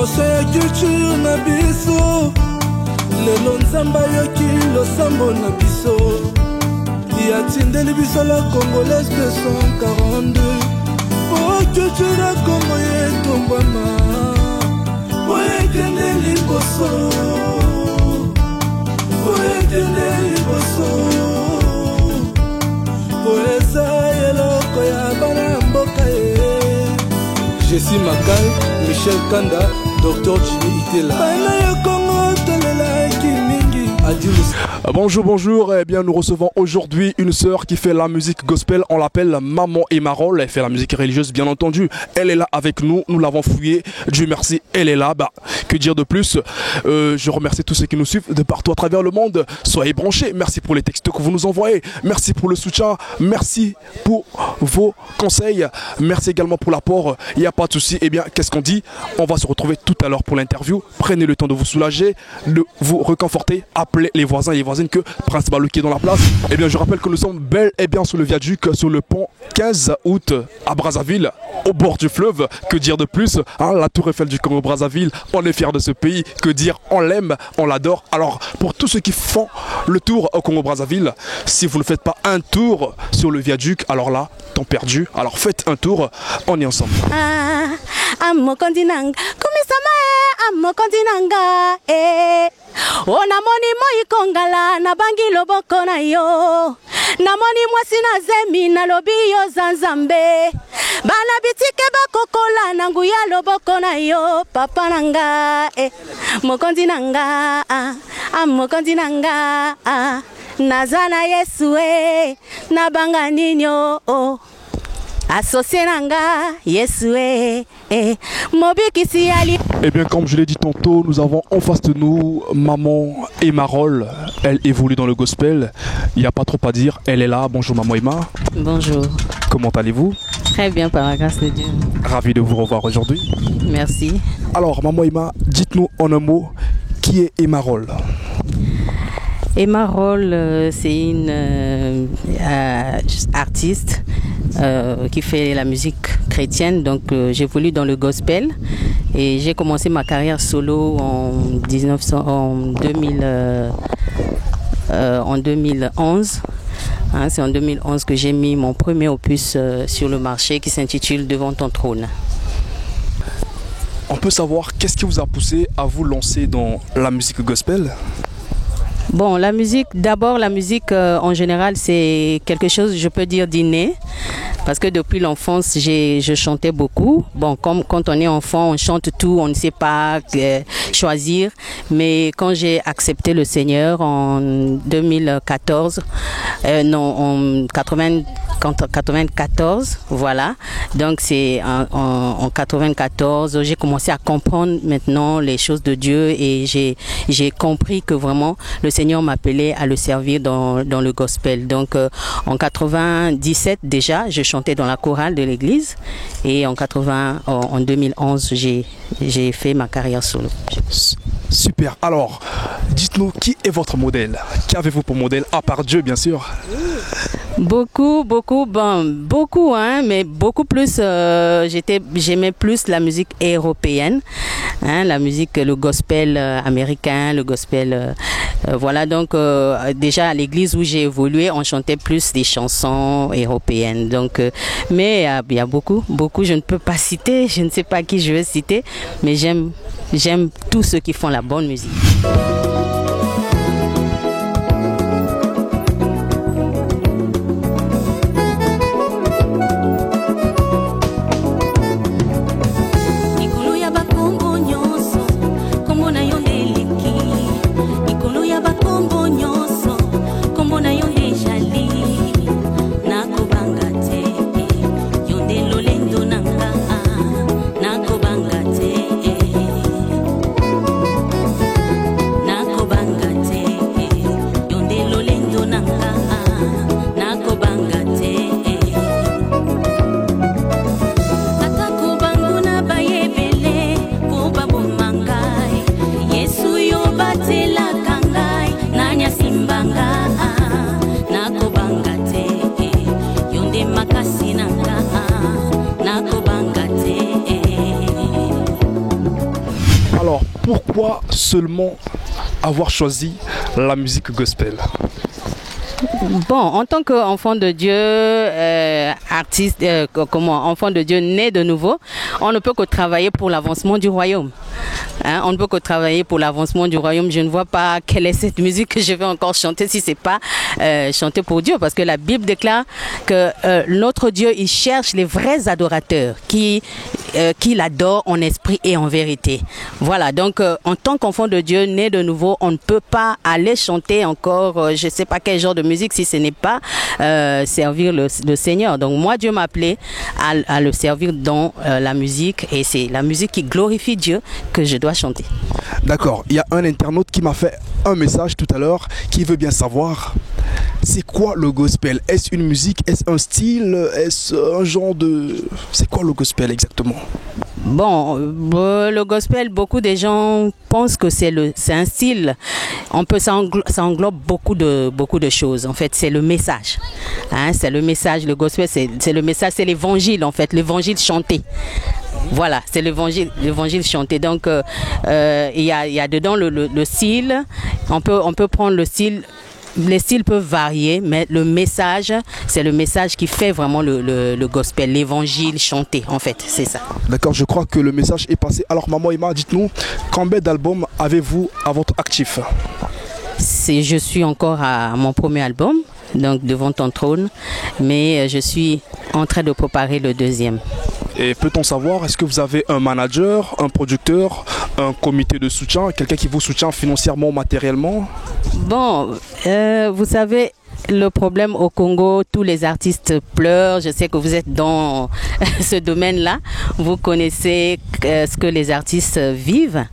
promotion ya culture na biso lelo nzamba yoki losambo na biso yatindeli biso la congolaise 242 po culture ya Congo yetombwana po ekende liboso po ekende liboso po eza eloko ya bana mboka ye Jessie Makal, Michel Kanda, Dr Jimmy Itela. Bonjour, bonjour, eh bien nous recevons aujourd'hui une sœur qui fait la musique gospel, on l'appelle Maman Emarol, elle fait la musique religieuse bien entendu, elle est là avec nous, nous l'avons fouillée, Dieu merci, elle est là, bah que dire de plus, je remercie tous ceux qui nous suivent de partout à travers le monde, soyez branchés, merci pour les textos que vous nous envoyez, merci pour le soutien, merci pour vos conseils, merci également pour l'apport, il n'y a pas de souci, eh bien qu'est-ce qu'on dit, on va se retrouver tout à l'heure pour l'interview, prenez le temps de vous soulager, de vous réconforter, appelez les voisins et les voisines que Prince Balou qui est dans la place. Eh bien je rappelle que nous sommes bel et bien sur le viaduc, sur le pont 15 août à Brazzaville, au bord du fleuve. Que dire de plus, hein, la tour Eiffel du Congo Brazzaville, on est fiers de ce pays, que dire, on l'aime, on l'adore. Alors pour tous ceux qui font le tour au Congo Brazzaville, si vous ne faites pas un tour sur le viaduc, alors là, temps perdu, alors faites un tour, on est ensemble. O namoni moi kongala na bangi loboko na yo namoni mwasi na zemi na lobi yo zanzambe bana bitike bakokola na nguya loboko na yo papa nanga mokonzi nanga mokonzi nanga nazana Yesu na banga ninyo associé nanga Yesu mobikisi ali. Eh bien, comme je l'ai dit tantôt, nous avons en face de nous Maman Emarol. Elle évolue dans le gospel. Il n'y a pas trop à dire. Elle est là. Bonjour Maman Emma. Bonjour. Comment allez-vous? Très bien, par la grâce de Dieu. Ravi de vous revoir aujourd'hui. Merci. Alors, Maman Emma, dites-nous en un mot, qui est Emarol? Emarol, c'est une artiste qui fait la musique chrétienne, donc j'évolue dans le gospel et j'ai commencé ma carrière solo en 2011. Hein, c'est en 2011 que j'ai mis mon premier opus sur le marché qui s'intitule Devant ton trône. On peut savoir qu'est-ce qui vous a poussé à vous lancer dans la musique gospel? Bon, la musique, d'abord la musique en général c'est quelque chose, je peux dire, d'inné. Parce que depuis l'enfance, je chantais beaucoup. Bon, comme quand on est enfant, on chante tout, on ne sait pas choisir. Mais quand j'ai accepté le Seigneur en 2014, en 94, voilà. Donc c'est en 94, j'ai commencé à comprendre maintenant les choses de Dieu et j'ai compris que vraiment le Seigneur m'appelait à le servir dans le gospel. Donc en 97 déjà, je chantais dans la chorale de l'église et en 2011, j'ai fait ma carrière solo. Super. Alors, dites-nous qui est votre modèle? Qu'avez-vous pour modèle, à part Dieu bien sûr? Beaucoup, hein, mais beaucoup plus, j'aimais plus la musique européenne, hein, la musique, le gospel américain, le gospel, voilà, donc déjà à l'église où j'ai évolué, on chantait plus des chansons européennes, donc, mais il y a beaucoup, je ne peux pas citer, je ne sais pas qui je veux citer, mais j'aime tous ceux qui font la bonne musique. pourquoi seulement avoir choisi la musique gospel? Bon, en tant qu'enfant de Dieu, artiste, enfant de Dieu né de nouveau, on ne peut que travailler pour l'avancement du royaume. Hein, on ne peut que travailler pour l'avancement du royaume. Je ne vois pas quelle est cette musique que je vais encore chanter si c'est pas chanter pour Dieu, parce que la Bible déclare que notre Dieu, il cherche les vrais adorateurs qui l'adorent en esprit et en vérité. Voilà, donc en tant qu'enfant de Dieu né de nouveau, on ne peut pas aller chanter encore je sais pas quel genre de musique si ce n'est pas servir le Seigneur. Donc moi, Dieu m'a appelé à le servir dans la musique, et c'est la musique qui glorifie Dieu que je dois chanter. D'accord, il y a un internaute qui m'a fait un message tout à l'heure qui veut bien savoir, c'est quoi le gospel? Est-ce une musique? Est-ce un style? Est-ce un genre de... C'est quoi le gospel exactement? Bon, le gospel, beaucoup de gens pensent que c'est un style. Ça englobe beaucoup de choses. En fait, c'est le message. Hein, c'est le message. Le gospel, c'est le message, c'est l'évangile en fait, l'évangile chanté. Voilà, c'est l'évangile chanté. Donc, il y a dedans le style. On peut prendre le style. Les styles peuvent varier, mais le message, c'est le message qui fait vraiment le gospel, l'évangile chanté, en fait, c'est ça. D'accord, je crois que le message est passé. Alors, Maman Emma, dites-nous, combien d'albums avez-vous à votre actif? Je suis encore à mon premier album, donc Devant ton trône, mais je suis en train de préparer le deuxième. Et peut-on savoir, est-ce que vous avez un manager, un producteur, un comité de soutien, quelqu'un qui vous soutient financièrement ou matériellement? Bon, vous savez, le problème au Congo, tous les artistes pleurent. Je sais que vous êtes dans ce domaine-là. Vous connaissez ce que les artistes vivent.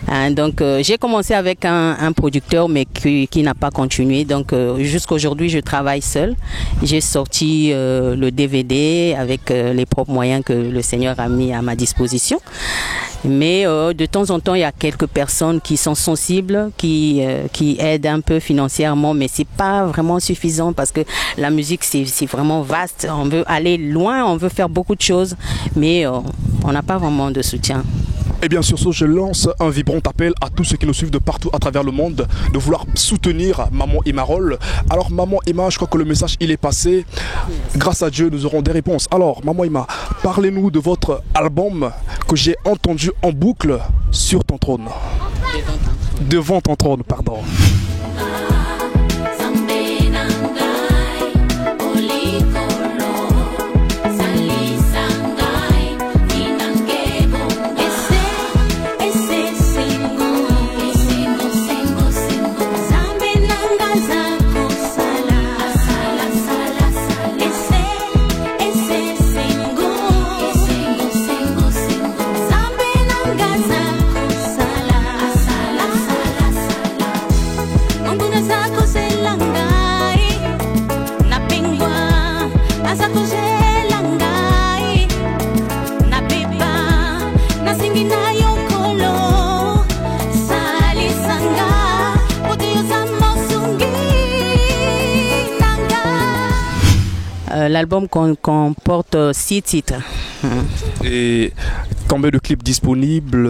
Hein, donc, j'ai commencé avec un producteur, mais qui n'a pas continué. Donc, jusqu'aujourd'hui, je travaille seul. J'ai sorti le DVD avec les propres moyens que le Seigneur a mis à ma disposition. Mais de temps en temps, il y a quelques personnes qui sont sensibles, qui aident un peu financièrement, mais c'est pas vraiment suffisant parce que la musique, c'est vraiment vaste. On veut aller loin, on veut faire beaucoup de choses, mais on n'a pas vraiment de soutien. Et bien sur ce, je lance un vibrant appel à tous ceux qui nous suivent de partout à travers le monde de vouloir soutenir Maman Emarol. Alors Maman Emma, je crois que le message il est passé. Grâce à Dieu, nous aurons des réponses. Alors Maman Emma, parlez-nous de votre album que j'ai entendu en boucle sur ton trône. Devant ton trône, pardon. L'album comporte 6 titres. Et combien de clips disponibles?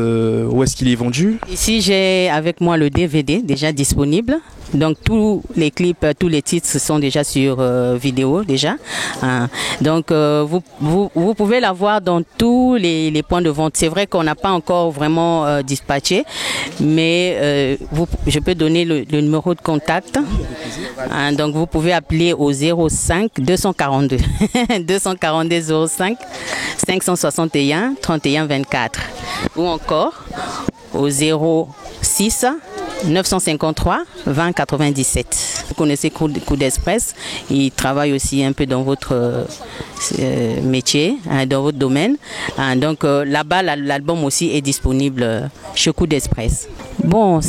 Où est-ce qu'il est vendu? Ici, j'ai avec moi le DVD déjà disponible. Donc tous les clips, tous les titres sont déjà sur vidéo déjà. Donc vous pouvez la voir dans tous les points de vente. C'est vrai qu'on n'a pas encore vraiment dispatché, mais je peux donner le numéro de contact. Donc vous pouvez appeler au 05 242 242 05 561 31 24 ou encore au 06 953 20 97. Vous connaissez Coup d'Express, il travaille aussi un peu dans votre métier, dans votre domaine. Donc là-bas, l'album aussi est disponible chez Coup d'Express. Bon,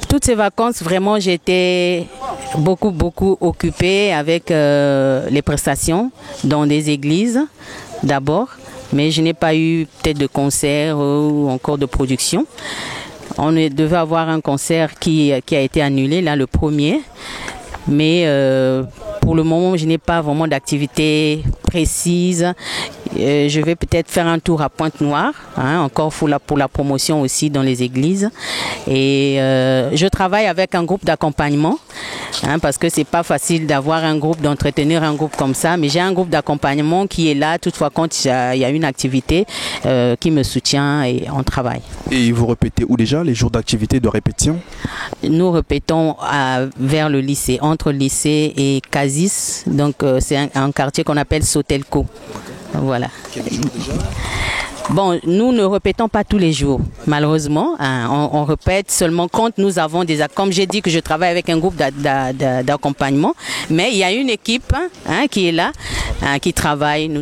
toutes ces vacances, vraiment, j'étais beaucoup occupée avec les prestations dans des églises d'abord, mais je n'ai pas eu peut-être de concert ou encore de production. On devait avoir un concert qui a été annulé, là, le premier. Mais pour le moment, je n'ai pas vraiment d'activité précise. je vais peut-être faire un tour à Pointe-Noire, hein, encore pour la promotion aussi dans les églises. Et je travaille avec un groupe d'accompagnement, hein, parce que c'est pas facile d'avoir un groupe, d'entretenir un groupe comme ça. Mais j'ai un groupe d'accompagnement qui est là, toutefois quand il y a une activité qui me soutient et on travaille. Et vous répétez où déjà les jours d'activité de répétition? Nous répétons vers le lycée, entre le lycée et Casis. Donc c'est un quartier qu'on appelle Sotelco. Voilà. Quel jour déjà? Bon, nous ne répétons pas tous les jours, malheureusement. Hein, on répète seulement quand nous avons des... Comme j'ai dit que je travaille avec un groupe d'accompagnement, mais il y a une équipe hein, qui est là, hein, qui travaille.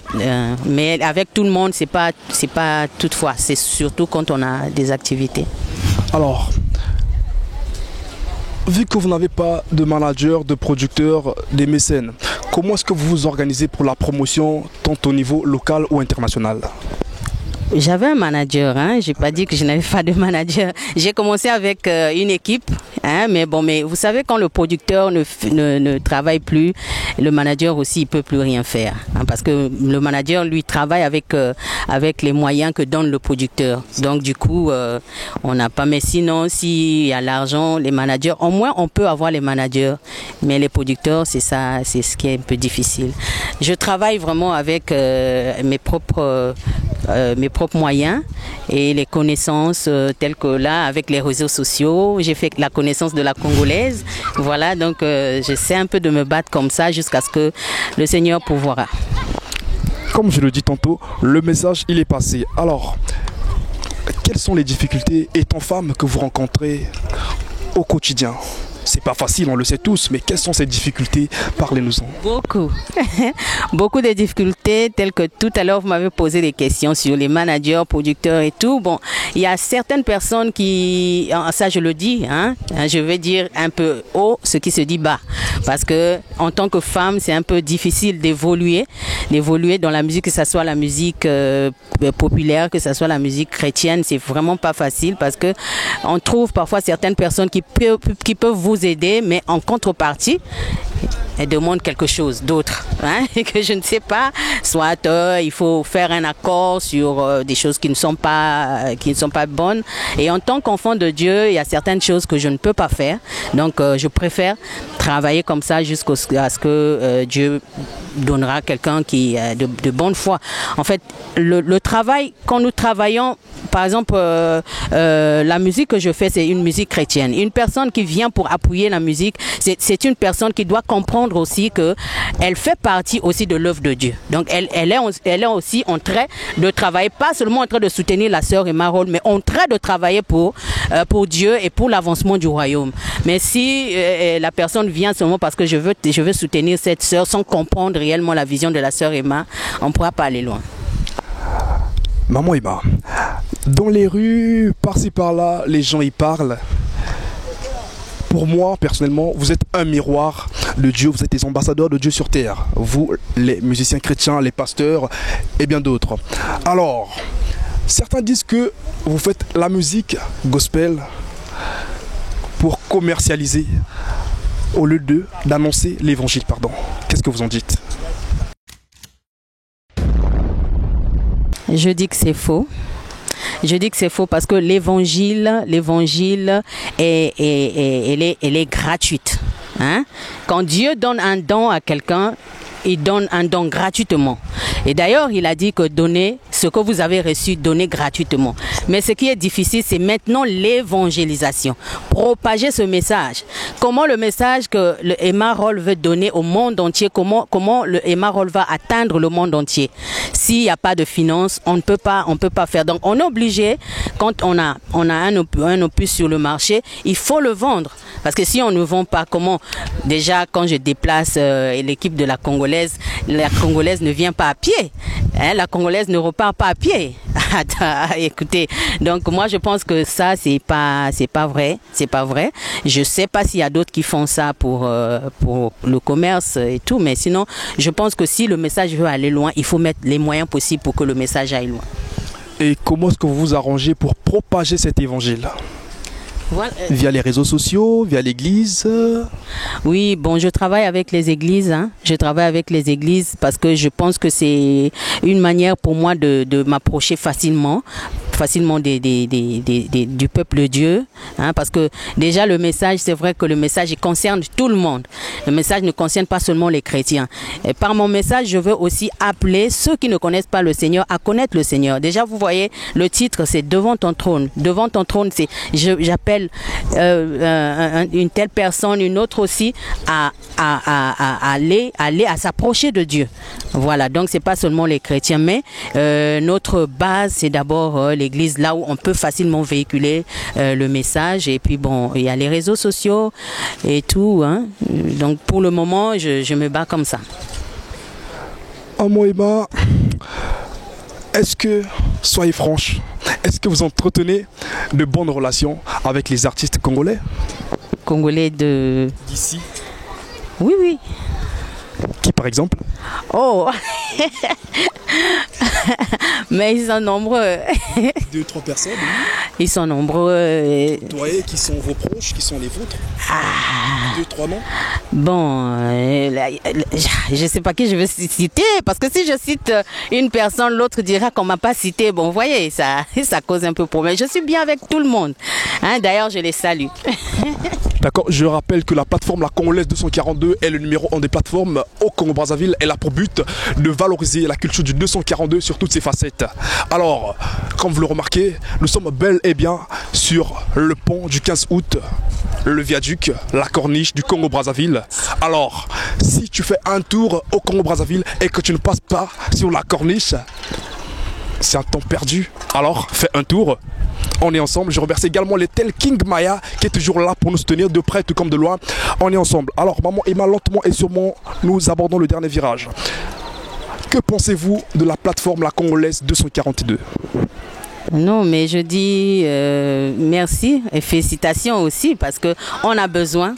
Mais avec tout le monde, c'est pas toutefois. C'est surtout quand on a des activités. Alors, vu que vous n'avez pas de manager, de producteur, des mécènes, comment est-ce que vous vous organisez pour la promotion, tant au niveau local ou international? J'avais un manager, hein. J'ai pas dit que je n'avais pas de manager. J'ai commencé avec une équipe, hein, mais vous savez quand le producteur ne travaille plus, le manager aussi il peut plus rien faire, hein, parce que le manager lui travaille avec les moyens que donne le producteur. Donc du coup on n'a pas, mais sinon s'il y a l'argent, les managers, au moins on peut avoir les managers, mais les producteurs c'est ça, c'est ce qui est un peu difficile. Je travaille vraiment avec mes propres moyens et les connaissances telles que là avec les réseaux sociaux, j'ai fait la connaissance de la Congolaise, voilà, donc j'essaie un peu de me battre comme ça jusqu'à ce que le Seigneur pourvoira. Comme je le dis tantôt, le message il est passé. Alors, quelles sont les difficultés étant femme que vous rencontrez au quotidien? C'est pas facile, on le sait tous, mais quelles sont ces difficultés? Parlez-nous-en. Beaucoup. Beaucoup de difficultés, telles que tout à l'heure, vous m'avez posé des questions sur les managers, producteurs et tout. Bon, il y a certaines personnes qui, ça je le dis, hein, je vais dire un peu haut ce qui se dit bas. Parce que en tant que femme, c'est un peu difficile d'évoluer dans la musique, que ce soit la musique populaire, que ce soit la musique chrétienne. C'est vraiment pas facile parce que on trouve parfois certaines personnes qui peuvent vous aider, mais en contrepartie, elles demandent quelque chose d'autre, hein, que je ne sais pas. Soit il faut faire un accord sur des choses qui ne sont pas bonnes. Et en tant qu'enfant de Dieu, il y a certaines choses que je ne peux pas faire. Donc, je préfère travailler comme ça jusqu'à ce que Dieu donnera quelqu'un qui est de bonne foi. En fait, le travail, quand nous travaillons, par exemple, la musique que je fais, c'est une musique chrétienne. Une personne qui vient pour appuyer la musique, c'est une personne qui doit comprendre aussi que elle fait partie aussi de l'œuvre de Dieu. Donc, elle est aussi en train de travailler, pas seulement en train de soutenir la sœur Emma Roll, mais en train de travailler pour Dieu et pour l'avancement du royaume. Mais si la personne vient seulement parce que je veux soutenir cette sœur sans comprendre réellement la vision de la sœur Emma, on ne pourra pas aller loin. Maman Emma, dans les rues, par-ci par-là, les gens y parlent. Pour moi, personnellement, vous êtes un miroir de Dieu, vous êtes des ambassadeurs de Dieu sur terre. Vous, les musiciens chrétiens, les pasteurs et bien d'autres. Alors, certains disent que vous faites la musique gospel pour commercialiser au lieu d'annoncer l'évangile, pardon. Qu'est-ce que vous en dites? Je dis que c'est faux. Je dis que c'est faux parce que l'évangile elle est gratuite. Hein? Quand Dieu donne un don à quelqu'un, il donne un don gratuitement. Et d'ailleurs, il a dit que donnez ce que vous avez reçu, donnez gratuitement. Mais ce qui est difficile, c'est maintenant l'évangélisation. Propager ce message. Comment le message que le Emma Roll veut donner au monde entier, comment le Emma Roll va atteindre le monde entier. S'il n'y a pas de finances, on ne peut pas faire. Donc, on est obligé, quand on a un opus sur le marché, il faut le vendre. Parce que si on ne vend pas, comment? Déjà, quand je déplace l'équipe de la Congolaise ne vient pas à pied. Hein, la Congolaise ne repart pas à pied. Écoutez, donc moi je pense que ça c'est pas vrai. Je sais pas s'il y a d'autres qui font ça pour le commerce et tout, mais sinon je pense que si le message veut aller loin, il faut mettre les moyens possibles pour que le message aille loin. Et comment est-ce que vous vous arrangez pour propager cet évangile? Voilà. Via les réseaux sociaux, via l'église? Oui, bon, je travaille avec les églises. Hein. Je travaille avec les églises parce que je pense que c'est une manière pour moi de m'approcher facilement du peuple de Dieu, hein, parce que déjà le message, c'est vrai que le message il concerne tout le monde. Le message ne concerne pas seulement les chrétiens. Et par mon message, je veux aussi appeler ceux qui ne connaissent pas le Seigneur à connaître le Seigneur. Déjà, vous voyez, le titre, c'est Devant ton trône. Devant ton trône, c'est j'appelle une telle personne, une autre aussi, à aller à s'approcher de Dieu. Voilà, donc c'est pas seulement les chrétiens, mais notre base, c'est d'abord l'église, là où on peut facilement véhiculer le message. Et puis bon, il y a les réseaux sociaux et tout, hein. Donc pour le moment, je me bats comme ça. Maman Emma, est-ce que, soyez franche, est-ce que vous entretenez de bonnes relations avec les artistes congolais? Congolais d'ici? Oui, oui. Qui par exemple? Oh mais ils sont nombreux. 2-3 personnes? Oui. Ils sont nombreux. Vous voyez qui sont vos proches, qui sont les vôtres? 2-3 noms? Bon, je ne sais pas qui je veux citer, parce que si je cite une personne, l'autre dira qu'on ne m'a pas cité. Bon, vous voyez, ça cause un peu problème. Je suis bien avec tout le monde. Hein, d'ailleurs, je les salue. D'accord, je rappelle que la plateforme La Congolaise 242 est le numéro 1 des plateformes au Congo-Brazzaville. Elle a pour but de valoriser la culture du 242 sur toutes ses facettes. Alors, comme vous le remarquez, nous sommes bel et bien sur le pont du 15 août, le viaduc, la corniche du Congo-Brazzaville. Alors, si tu fais un tour au Congo-Brazzaville et que tu ne passes pas sur la corniche, c'est un temps perdu. Alors, fais un tour. On est ensemble. Je remercie également les tel King Maya qui est toujours là pour nous soutenir de près tout comme de loin. On est ensemble. Alors, maman Emma, lentement et sûrement, nous abordons le dernier virage. Que pensez-vous de la plateforme La Congolaise 242? Non, mais je dis merci et félicitations aussi parce que on a besoin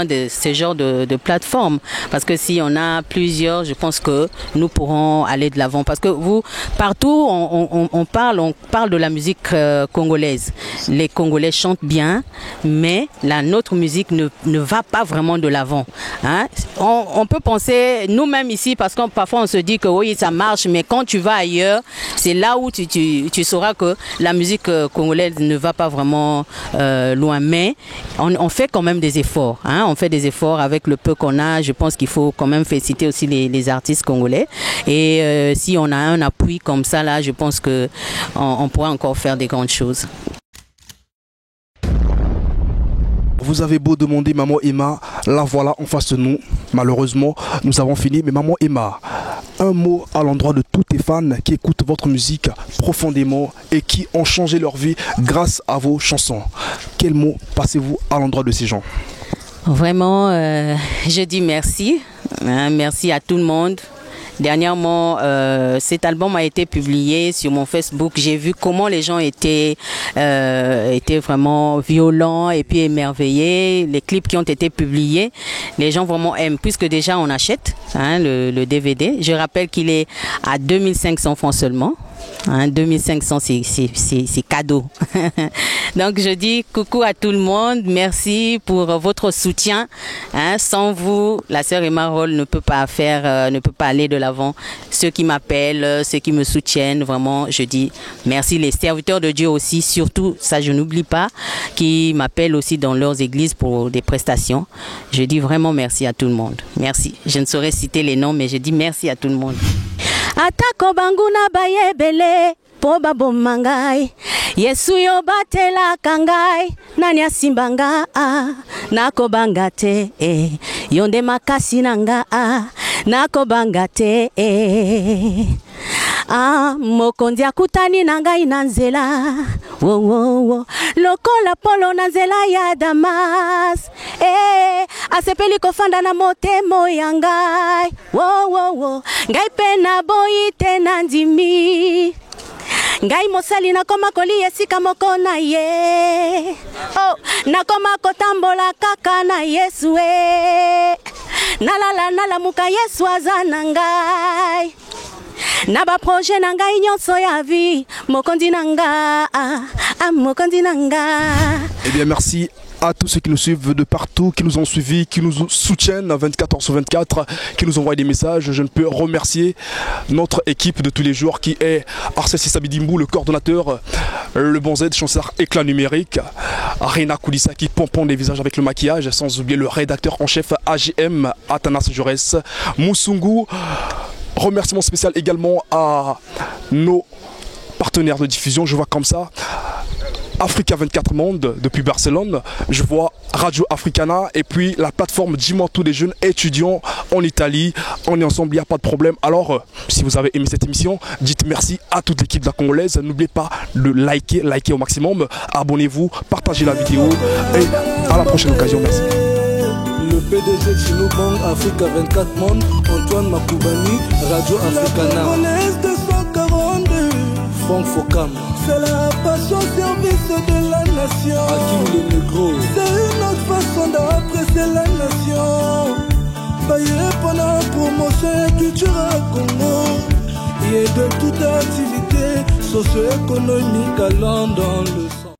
de ce genre de plateforme, parce que si on a plusieurs, je pense que nous pourrons aller de l'avant, parce que vous partout on parle de la musique congolaise. Les Congolais chantent bien, mais notre musique ne va pas vraiment de l'avant, hein? On peut penser nous-mêmes ici, parce que parfois on se dit que oui ça marche, mais quand tu vas ailleurs, c'est là où tu sauras que la musique congolaise ne va pas vraiment loin, mais on fait quand même des efforts, hein? On fait des efforts avec le peu qu'on a. Je pense qu'il faut quand même féliciter aussi les artistes congolais, et si on a un appui comme ça là, je pense que on pourra encore faire des grandes choses. Vous avez beau demander maman Emma, la voilà en face de nous. Malheureusement, nous avons fini. Mais maman Emma, un mot à l'endroit de tous tes fans qui écoutent votre musique profondément et qui ont changé leur vie grâce à vos chansons. Quel mot passez-vous à l'endroit de ces gens? Vraiment, je dis merci. Hein, merci à tout le monde. Dernièrement, cet album a été publié sur mon Facebook. J'ai vu comment les gens étaient vraiment violents et puis émerveillés. Les clips qui ont été publiés, les gens vraiment aiment, puisque déjà on achète, hein, le DVD. Je rappelle qu'il est à 2500 francs seulement. Hein, 2500, c'est cadeau. Donc je dis coucou à tout le monde, merci pour votre soutien. Hein, sans vous, la sœur Emma Roll ne peut pas aller de l'avant. Ceux qui m'appellent, ceux qui me soutiennent, vraiment, je dis merci. Les serviteurs de Dieu aussi, surtout, ça je n'oublie pas, qui m'appellent aussi dans leurs églises pour des prestations. Je dis vraiment merci à tout le monde. Merci. Je ne saurais citer les noms, mais je dis merci à tout le monde. Atako banguna bayebele po baboma ngai Yesu yo batelaka ngai nani asimbanga nakobanga te yo nde makasi na nga nakobanga te mokonzi akutani na ngai na nzela lokola polo na nzela ya Damas asepeli kofanda na motemo ya ngai ngai pe na boyi te na ndimi ngai mosali nakoma kolia esika moko na ye nakoma kotambola kaka na Yesu nalamuka Yesu aza na ngai na ba projet na ngai nyonso ya vie mokondi nanga mokondi nanga. Eh bien merci à tous ceux qui nous suivent de partout, qui nous ont suivis, qui nous soutiennent 24h/24, qui nous envoient des messages. Je ne peux remercier notre équipe de tous les jours qui est Arcès Sabidimbu, le coordonnateur, le bon Z, chanceur éclat numérique, Arena Koulissa qui pompon des visages avec le maquillage, sans oublier le rédacteur en chef AGM, Athanas Jaurès, Moussungu. Remerciement spécial également à nos partenaires de diffusion, je vois comme ça. Africa 24 Monde depuis Barcelone, je vois Radio Africana et puis la plateforme Dis-moi tous les jeunes étudiants en Italie. On est ensemble, il n'y a pas de problème. Alors, si vous avez aimé cette émission, dites merci à toute l'équipe de la Congolaise. N'oubliez pas de liker au maximum. Abonnez-vous, partagez la vidéo et à la prochaine occasion. Merci. Le PDG de Chinobang, Africa 24 Monde, Antoine Makoubani, Radio Africana. Franck Fokam. C'est la passion service de la nation. Hakim le Negro. C'est une autre façon d'apprécier la nation. Payé pendant la promotion et culture à Congo. Et de toute activité socio-économique allant dans le